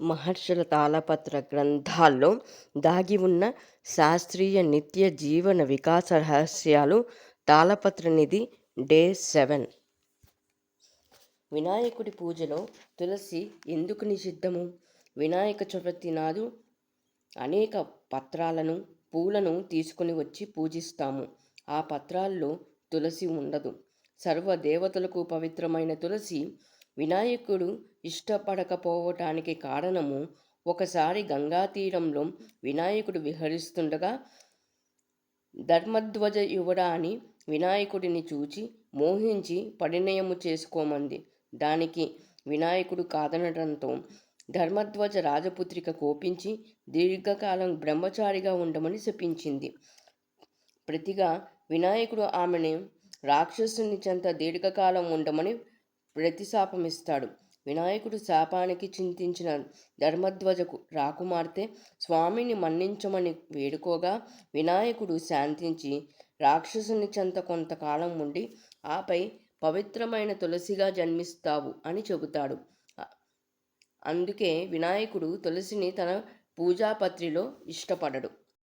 మహర్షుల తాళపత్ర గ్రంథాల్లో దాగి ఉన్న శాస్త్రీయ నిత్య జీవన వికాస రహస్యాలు. తాళపత్ర నిధి డే 7. వినాయకుడి పూజలో తులసి ఎందుకు నిషిద్ధము? వినాయక చవితి నాడు అనేక పత్రాలను, పూలను తీసుకుని వచ్చి పూజిస్తాము. ఆ పత్రాల్లో తులసి ఉండదు. సర్వ దేవతలకు పవిత్రమైన తులసి వినాయకుడు ఇష్టపడకపోవటానికి కారణము, ఒకసారి గంగా తీరంలో వినాయకుడు విహరిస్తుండగా ధర్మధ్వజ యువరాణి వినాయకుడిని చూచి మోహించి పరిణయము చేసుకోమంది. దానికి వినాయకుడు కాదనడంతో ధర్మధ్వజ రాజపుత్రిక కోపించి దీర్ఘకాలం బ్రహ్మచారిగా ఉండమని శపించింది. ప్రతిగా వినాయకుడు ఆమెను రాక్షసుని చెంత దీర్ఘకాలం ఉండమని ప్రతిశాపమిస్తాడు. వినాయకుడు శాపానికి చింతించిన ధర్మధ్వజకు రాకుమార్తె స్వామిని మన్నించమని వేడుకోగా వినాయకుడు శాంతించి రాక్షసుని చెంత కొంతకాలం ఉండి ఆపై పవిత్రమైన తులసిగా జన్మిస్తావు అని చెబుతాడు. అందుకే వినాయకుడు తులసిని తన పూజాపత్రిలో ఇష్టపడడు.